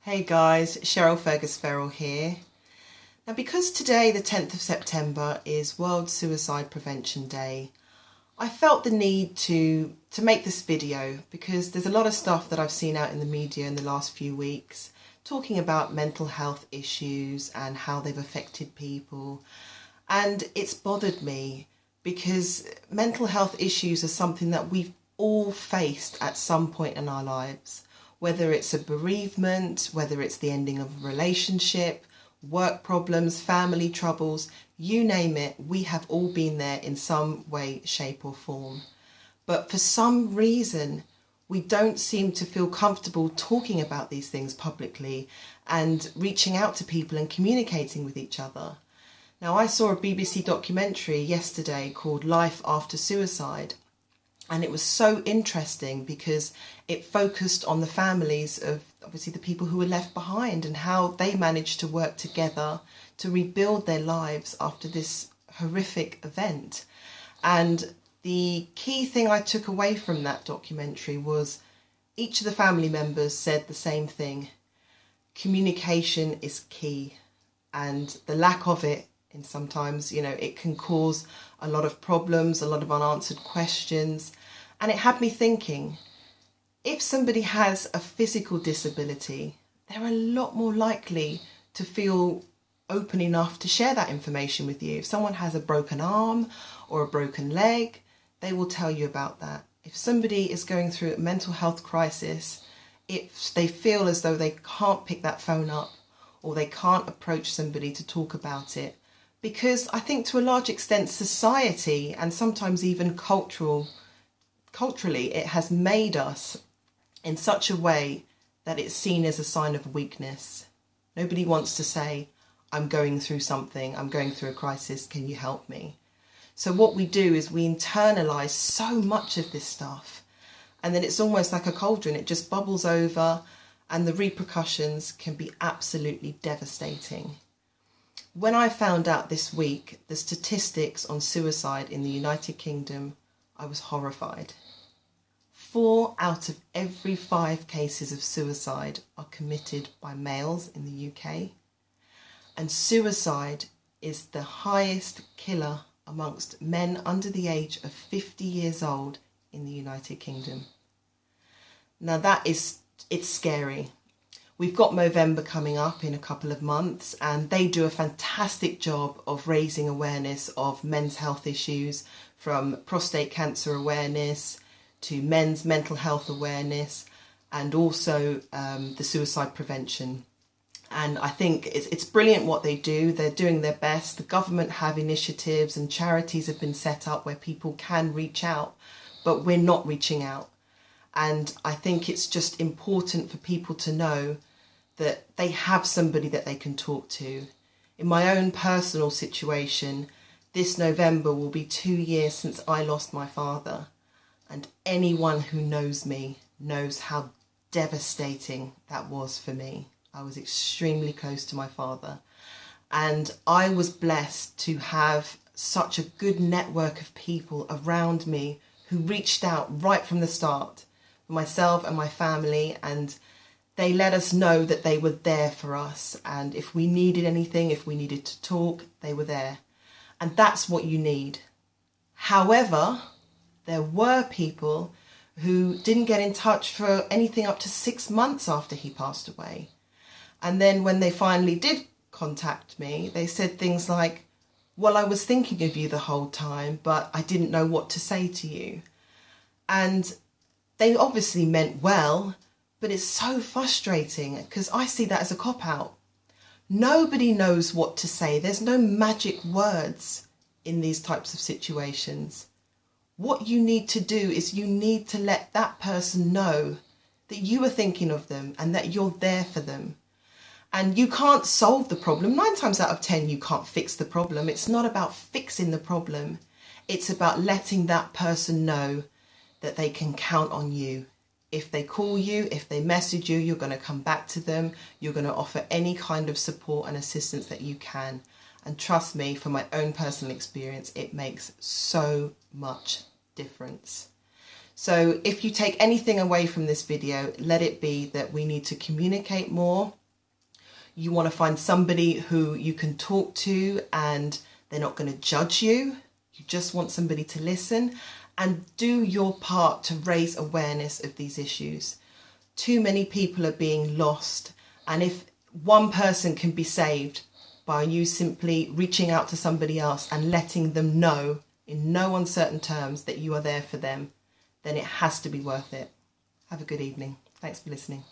Hey guys, Cheryl Fergus-Ferrell here. Now because today, the 10th of September, is World Suicide Prevention Day, I felt the need to make this video because there's a lot of stuff that I've seen out in the media in the last few weeks talking about mental health issues and how they've affected people. And it's bothered me because mental health issues are something that we've all faced at some point in our lives. Whether it's a bereavement, whether it's the ending of a relationship, work problems, family troubles, you name it, we have all been there in some way, shape or form. But for some reason, we don't seem to feel comfortable talking about these things publicly and reaching out to people and communicating with each other. Now, I saw a BBC documentary yesterday called Life After Suicide. And it was so interesting because it focused on the families of obviously the people who were left behind and how they managed to work together to rebuild their lives after this horrific event. And the key thing I took away from that documentary was each of the family members said the same thing. Communication is key, and the lack of it, and sometimes, it can cause a lot of problems, a lot of unanswered questions. And it had me thinking, if somebody has a physical disability, they're a lot more likely to feel open enough to share that information with you. If someone has a broken arm or a broken leg, they will tell you about that. If somebody is going through a mental health crisis, if they feel as though they can't pick that phone up or they can't approach somebody to talk about it, because I think to a large extent society and sometimes even culturally it has made us in such a way that it's seen as a sign of weakness. Nobody wants to say, I'm going through something, I'm going through a crisis, can you help me? So what we do is we internalize so much of this stuff, and then it's almost like a cauldron, it just bubbles over, and the repercussions can be absolutely devastating. When I found out this week the statistics on suicide in the United Kingdom, I was horrified. 4 out of every 5 cases of suicide are committed by males in the UK. And suicide is the highest killer amongst men under the age of 50 years old in the United Kingdom. Now it's scary. We've got Movember coming up in a couple of months, and they do a fantastic job of raising awareness of men's health issues, from prostate cancer awareness to men's mental health awareness, and also the suicide prevention. And I think it's brilliant what they do. They're doing their best. The government have initiatives and charities have been set up where people can reach out, but we're not reaching out. And I think it's just important for people to know that they have somebody that they can talk to. In my own personal situation, this November will be 2 years since I lost my father. And anyone who knows me knows how devastating that was for me. I was extremely close to my father. And I was blessed to have such a good network of people around me who reached out right from the start, myself and my family, and they let us know that they were there for us. And if we needed anything, if we needed to talk, they were there. And that's what you need. However, there were people who didn't get in touch for anything up to 6 months after he passed away. And then when they finally did contact me, they said things like, well, I was thinking of you the whole time, but I didn't know what to say to you. And they obviously meant well, but it's so frustrating because I see that as a cop-out. Nobody knows what to say. There's no magic words in these types of situations. What you need to do is you need to let that person know that you are thinking of them and that you're there for them. And you can't solve the problem. 9 times out of 10, you can't fix the problem. It's not about fixing the problem. It's about letting that person know that they can count on you. If they call you, if they message you, you're going to come back to them. You're going to offer any kind of support and assistance that you can. And trust me, from my own personal experience, it makes so much difference. So if you take anything away from this video, let it be that we need to communicate more. You want to find somebody who you can talk to and they're not going to judge you. You just want somebody to listen and do your part to raise awareness of these issues. Too many people are being lost, and if one person can be saved by you simply reaching out to somebody else and letting them know in no uncertain terms that you are there for them, then it has to be worth it. Have a good evening. Thanks for listening.